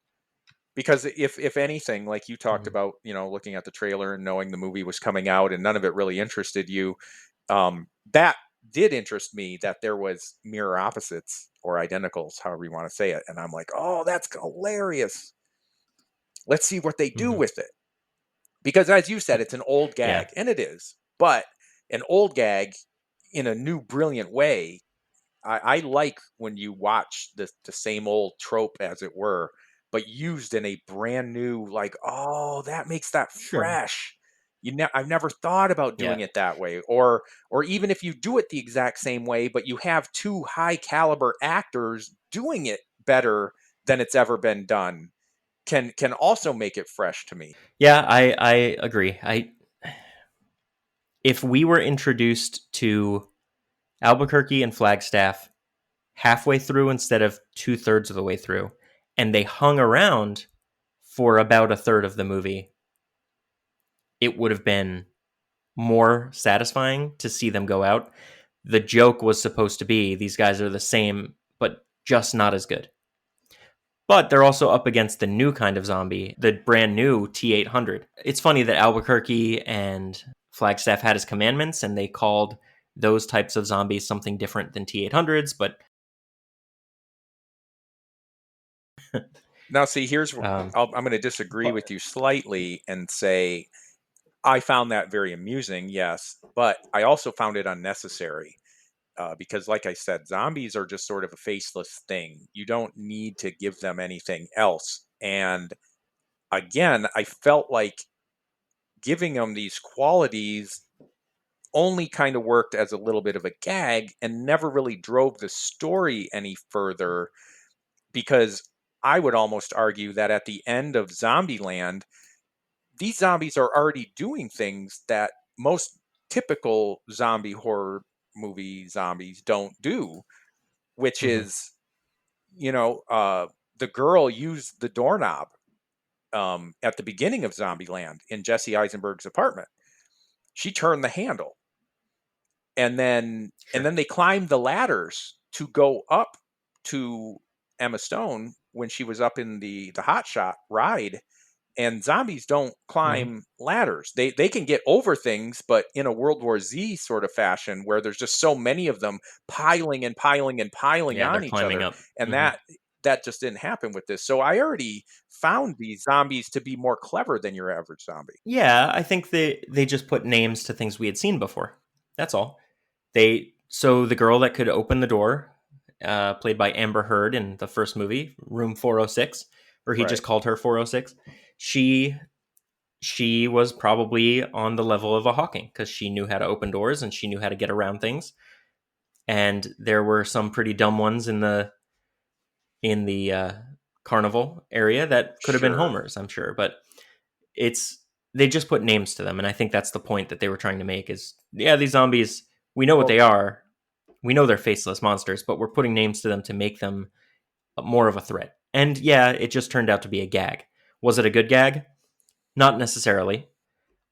Because if anything, like you talked Mhm. about, looking at the trailer and knowing the movie was coming out and none of it really interested you, that did interest me, that there was mirror opposites or identicals, however you want to say it. And I'm like, oh, that's hilarious. Let's see what they do Mhm. with it. Because as you said, it's an old Yeah. gag, and it is, but an old gag in a new, brilliant way. I like when you watch the same old trope, as it were, but used in a brand new, like, oh, that makes that Sure. fresh. I've never thought about doing Yeah. it that way, or even if you do it the exact same way, but you have two high caliber actors doing it better than it's ever been done, can also make it fresh to me. Yeah, I agree. If we were introduced to Albuquerque and Flagstaff halfway through instead of 2/3 of the way through, and they hung around for about a third of the movie, it would have been more satisfying to see them go out. The joke was supposed to be these guys are the same, but just not as good. But they're also up against the new kind of zombie, the brand new T-800. It's funny that Albuquerque and Flagstaff had his commandments, and they called those types of zombies something different than T-800s, but Now, see, here's I'm going to disagree with you slightly and say I found that very amusing, yes, but I also found it unnecessary. Because, like I said, zombies are just sort of a faceless thing. You don't need to give them anything else. And again, I felt like giving them these qualities only kind of worked as a little bit of a gag and never really drove the story any further. Because I would almost argue that at the end of Zombieland, these zombies are already doing things that most typical zombie horror movie zombies don't do, which Mhm. is, the girl used the doorknob at the beginning of Zombieland in Jesse Eisenberg's apartment. She turned the handle, and Sure. then they climbed the ladders to go up to Emma Stone when she was up in the hot shot ride. And zombies don't Mhm. climb ladders. They can get over things, but in a World War Z sort of fashion where there's just so many of them piling and piling and piling Yeah, they're on each climbing other. up. And Mhm. that just didn't happen with this. So I already found these zombies to be more clever than your average zombie. Yeah, I think they just put names to things we had seen before. That's all. So the girl that could open the door, played by Amber Heard in the first movie, Room 406, or he Right. just called her 406. She was probably on the level of a Hawking because she knew how to open doors and she knew how to get around things. And there were some pretty dumb ones in the carnival area that could have been Sure. homers, I'm sure, but it's they just put names to them, and I think that's the point that they were trying to make is, yeah, these zombies, we know what Well, they are, we know they're faceless monsters, but we're putting names to them to make them more of a threat. And yeah, it just turned out to be a gag. Was it a good gag? Not necessarily.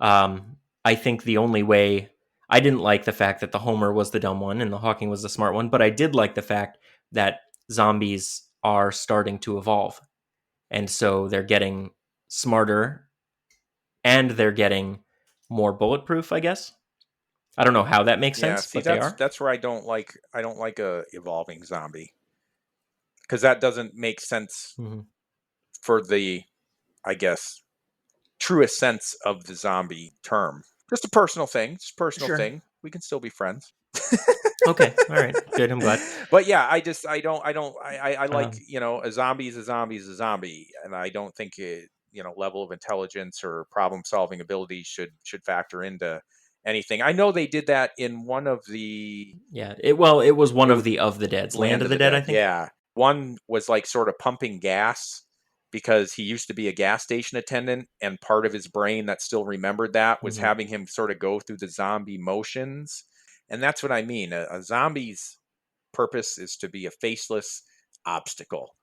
I think the only way, I didn't like the fact that the Homer was the dumb one and the Hawking was the smart one, but I did like the fact that zombies are starting to evolve, and so they're getting smarter and they're getting more bulletproof, I guess. I don't know how that makes yeah, sense, see, but they are. that's where I don't like a evolving zombie, because that doesn't make sense Mhm. for the, I guess, truest sense of the zombie term. Just a personal thing. Just a personal Sure. thing. We can still be friends. Okay. All right. Good. I'm glad. But yeah, I like, Um, a zombie is a zombie is a zombie, and I don't think level of intelligence or problem solving ability should factor into anything. I know they did that in one of the yeah. It was one mo- of the Dead's, Land Land of of the the Dead, I Dead. think. Yeah, one was like sort of pumping gas because he used to be a gas station attendant, and part of his brain that still remembered that was Hmm. having him sort of go through the zombie motions. And that's what I mean. A zombie's purpose is to be a faceless obstacle.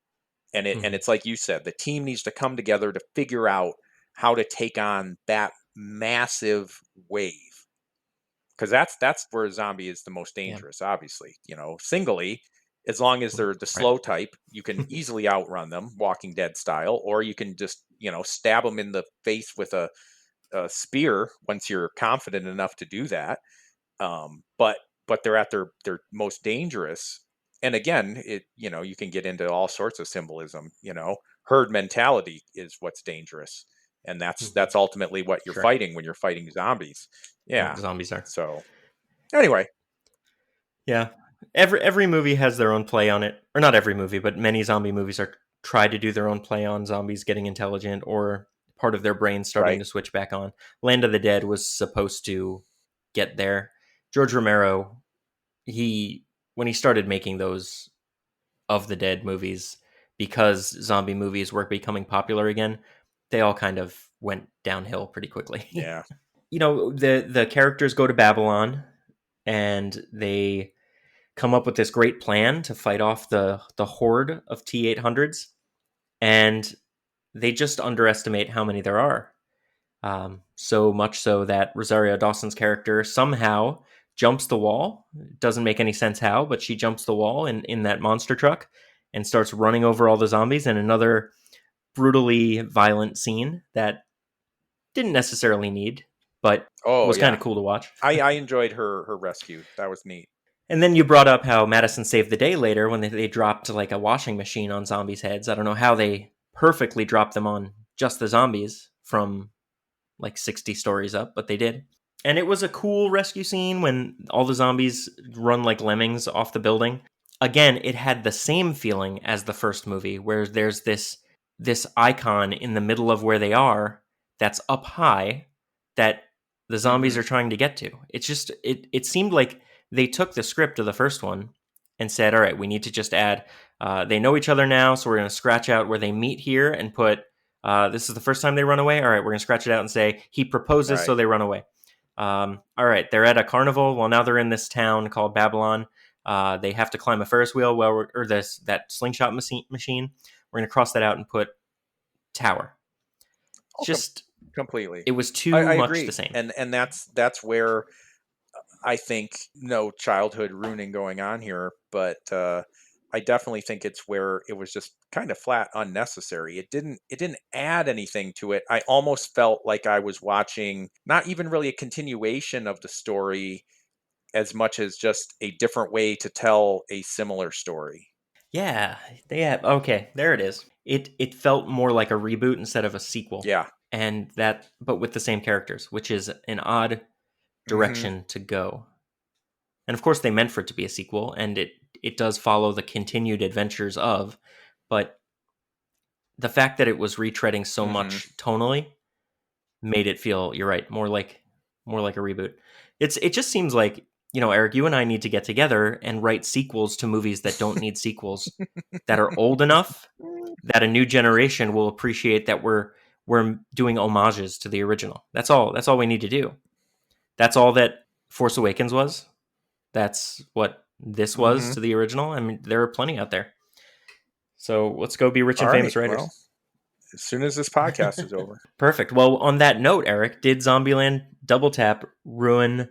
And Hmm. it's like you said, the team needs to come together to figure out how to take on that massive wave. Because that's where a zombie is the most Yeah. dangerous, obviously. Singly, as long as they're the Right. slow type, you can easily outrun them, Walking Dead style, or you can just, stab them in the face with a spear once you're confident enough to do that. But they're at their most dangerous. And again, you can get into all sorts of symbolism. Herd mentality is what's dangerous, and that's Hmm. that's ultimately what you're Sure. fighting when you're fighting zombies. What Yeah. zombies are. So anyway, Yeah. Every movie has their own play on it, or not every movie, but many zombie movies are try to do their own play on zombies getting intelligent or part of their brain starting Right. to switch back on. Land of the Dead was supposed to get there. George Romero, when he started making those of the Dead movies, because zombie movies were becoming popular again, they all kind of went downhill pretty quickly. Yeah. The characters go to Babylon and they come up with this great plan to fight off the horde of T-800s, and they just underestimate how many there are. So much so that Rosario Dawson's character somehow jumps the wall. Doesn't make any sense how, but she jumps the wall in that monster truck and starts running over all the zombies in another brutally violent scene that didn't necessarily need, but Oh, was kind yeah. of cool to watch. I enjoyed her rescue. That was neat. And then you brought up how Madison saved the day later when they dropped like a washing machine on zombies' heads. I don't know how they perfectly dropped them on just the zombies from like 60 stories up, but they did. And it was a cool rescue scene when all the zombies run like lemmings off the building. Again, it had the same feeling as the first movie, where there's this icon in the middle of where they are that's up high that the zombies are trying to get to. It's just it seemed like they took the script of the first one and said, all right, we need to just add they know each other now, so we're going to scratch out where they meet here and put this is the first time they run away. All right, we're going to scratch it out and say he proposes, so Right. they run away. All right, they're at a carnival. Well, now they're in this town called Babylon. They have to climb a Ferris wheel, or that slingshot machine. We're going to cross that out and put tower. Oh, Just completely. it was too I much agree. the same. And that's where I think no childhood ruining going on here, but I definitely think it's where it was just kind of flat unnecessary. It didn't add anything to it. I almost felt like I was watching not even really a continuation of the story as much as just a different way to tell a similar story. Yeah, they have. Okay, there it is. It felt more like a reboot instead of a sequel. Yeah. And that, but with the same characters, which is an odd direction to go. And of course, they meant for it to be a sequel, and it does follow the continued adventures of, but the fact that it was retreading so much tonally made it feel, you're right, more like a reboot. It just seems like, Eric, you and I need to get together and write sequels to movies that don't need sequels, that are old enough that a new generation will appreciate that we're doing homages to the original. That's all we need to do. That's all that Force Awakens was. That's what this was to the original. I mean, there are plenty out there. So let's go be rich and All famous right, writers. well, as soon as this podcast is over. Perfect. Well, on that note, Eric, did Zombieland Double Tap ruin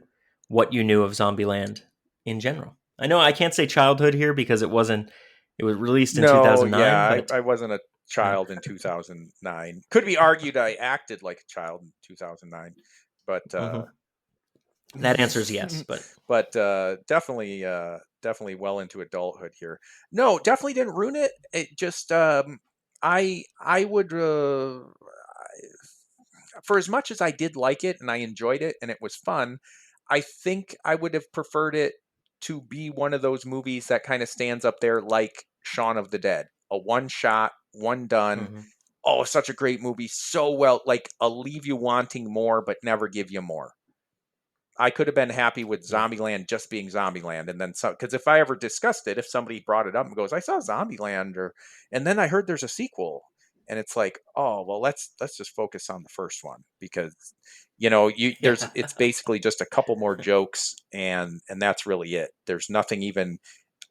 what you knew of Zombieland in general? I know I can't say childhood here because it was released in 2009. Yeah, But I wasn't a child in 2009. Could be argued I acted like a child in 2009, but that answer is yes. but definitely well into adulthood here. No, definitely didn't ruin it. It just I would for as much as I did like it and I enjoyed it and it was fun, I think I would have preferred it to be one of those movies that kind of stands up there like Shaun of the Dead, a one shot, one done. Oh, such a great movie, so well, like I'll leave you wanting more, but never give you more. I could have been happy with Zombieland just being Zombieland, and then some. Because if I ever discussed it, if somebody brought it up and goes, "I saw Zombieland," and then I heard there's a sequel, and it's like, oh well, let's just focus on the first one because it's basically just a couple more jokes, and that's really it. There's nothing even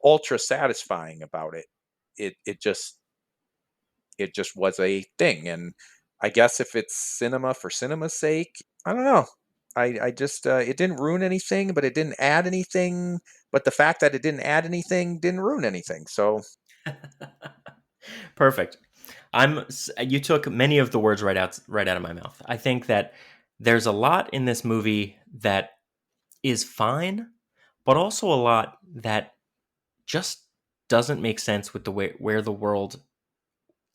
ultra satisfying about it. It just was a thing, and I guess if it's cinema for cinema's sake, I don't know. I just it didn't ruin anything, but it didn't add anything. But the fact that it didn't add anything didn't ruin anything. So Perfect. You took many of the words right out of my mouth. I think that there's a lot in this movie that is fine, but also a lot that just doesn't make sense with the way where the world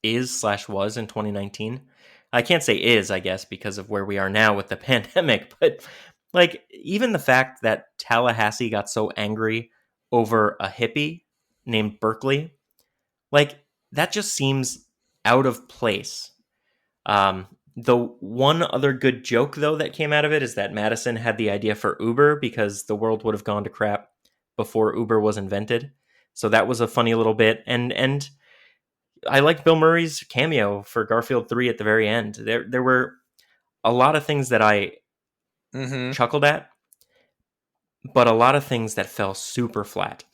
is/was in 2019. I can't say is, I guess, because of where we are now with the pandemic, but like even the fact that Tallahassee got so angry over a hippie named Berkeley, like that just seems out of place. The one other good joke, though, that came out of it is that Madison had the idea for Uber because the world would have gone to crap before Uber was invented. So that was a funny little bit. And I liked Bill Murray's cameo for Garfield 3 at the very end. There were a lot of things that I chuckled at, but a lot of things that fell super flat.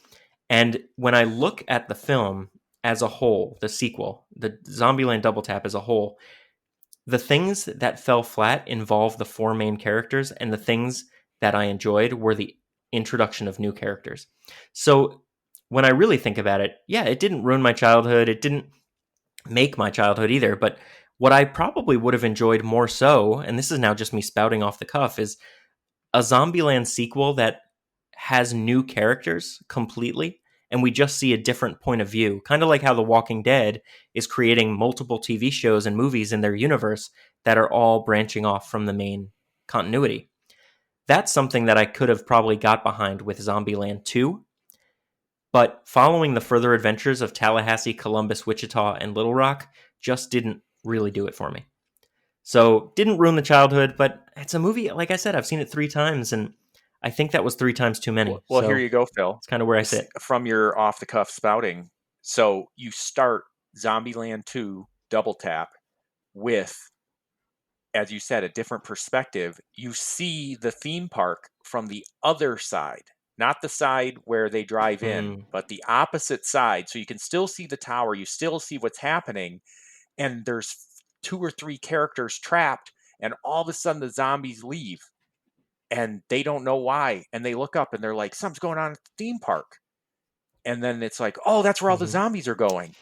And when I look at the film as a whole, the sequel, the Zombieland Double Tap as a whole, the things that fell flat involve the four main characters, and the things that I enjoyed were the introduction of new characters. So when I really think about it, yeah, it didn't ruin my childhood. It didn't make my childhood either. But what I probably would have enjoyed more so, and this is now just me spouting off the cuff, is a Zombieland sequel that has new characters completely, and we just see a different point of view. Kind of like how The Walking Dead is creating multiple TV shows and movies in their universe that are all branching off from the main continuity. That's something that I could have probably got behind with Zombieland 2, but following the further adventures of Tallahassee, Columbus, Wichita, and Little Rock just didn't really do it for me. So, didn't ruin the childhood, but it's a movie, like I said, I've seen it 3 times, and I think that was 3 times too many. Well, so here you go, Phil. It's kind of where I sit. From your off-the-cuff spouting. So, you start Zombieland 2 Double Tap with, as you said, a different perspective. You see the theme park from the other side, not the side where they drive in, but the opposite side. So you can still see the tower. You still see what's happening. And there's 2 or 3 characters trapped. And all of a sudden the zombies leave. And they don't know why. And they look up and they're like, something's going on at the theme park. And then it's like, oh, that's where all the zombies are going.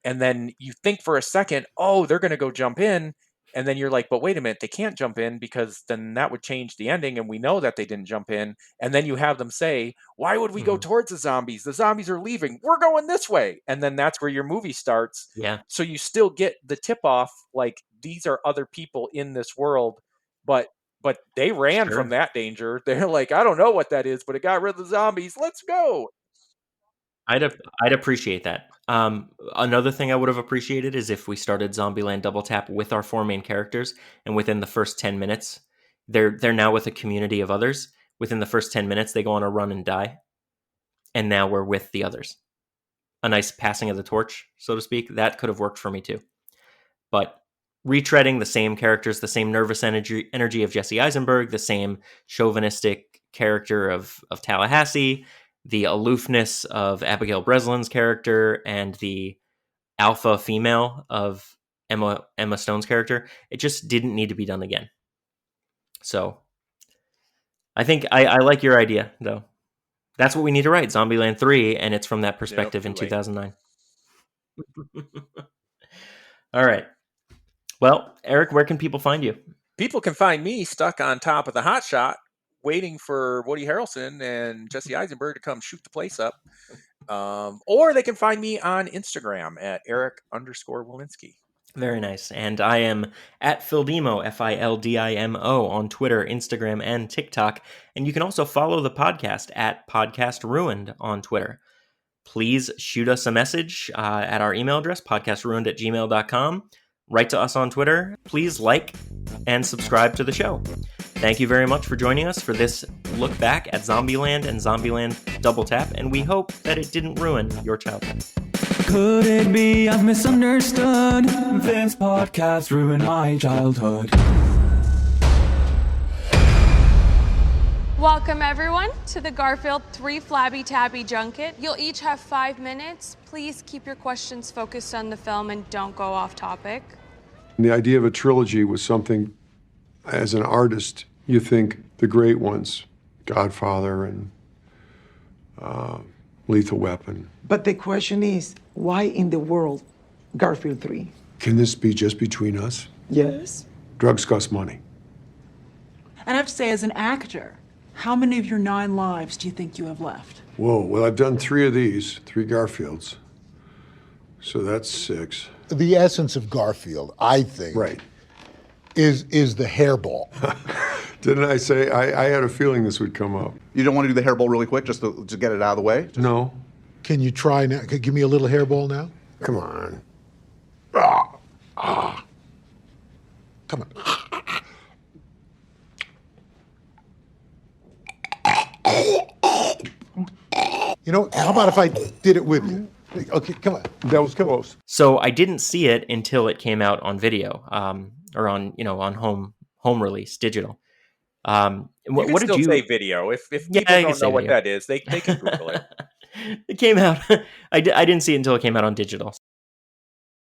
And then you think for a second, oh, they're going to go jump in. And then you're like, but wait a minute, they can't jump in because then that would change the ending. And we know that they didn't jump in. And then you have them say, why would we go towards the zombies? The zombies are leaving. We're going this way. And then that's where your movie starts. Yeah. So you still get the tip off, like these are other people in this world, but they ran from that danger. They're like, I don't know what that is, but it got rid of the zombies. Let's go. I'd appreciate that. Another thing I would have appreciated is if we started Zombieland Double Tap with our 4 main characters, and within the first 10 minutes, they're now with a community of others. Within the first 10 minutes, they go on a run and die, and now we're with the others. A nice passing of the torch, so to speak. That could have worked for me too. But retreading the same characters, the same nervous energy of Jesse Eisenberg, the same chauvinistic character of Tallahassee, the aloofness of Abigail Breslin's character, and the alpha female of Emma Stone's character, it just didn't need to be done again. So I think I like your idea, though. That's what we need to write, Zombieland 3, and it's from that perspective in 2009. All right. Well, Eric, where can people find you? People can find me stuck on top of the hot shot, waiting for Woody Harrelson and Jesse Eisenberg to come shoot the place up. Or they can find me on Instagram at Eric_Walensky. Very nice. And I am at Phildimo, Fildimo, on Twitter, Instagram, and TikTok. And you can also follow the podcast at podcastruined on Twitter. Please shoot us a message at our email address, podcastruined@gmail.com. Write to us on Twitter. Please like and subscribe to the show. Thank you very much for joining us for this look back at Zombieland and Zombieland Double Tap, and we hope that it didn't ruin your childhood. Could it be I've misunderstood? This podcast ruined my childhood. Welcome, everyone, to the Garfield 3 Flabby Tabby Junket. You'll each have 5 minutes. Please keep your questions focused on the film and don't go off topic. The idea of a trilogy was something, as an artist, you think the great ones, Godfather and Lethal Weapon. But the question is, why in the world Garfield 3? Can this be just between us? Yes. Drugs cost money. And I have to say, as an actor, how many of your 9 lives do you think you have left? Whoa, well, I've done 3 of these, 3 Garfields. So that's 6. The essence of Garfield, I think, Right. is the hairball. Didn't I say, I had a feeling this would come up. You don't want to do the hairball really quick just to get it out of the way? No. Can you try now? Give me a little hairball now? Come on. Come on. How about if I did it with you? Okay, come on. That was close. So I didn't see it until it came out on video, or on on home release digital. You can What still did you say video. If Yeah, people I can don't say know what video. that is, they can Google it. It came out. I didn't see it until it came out on digital.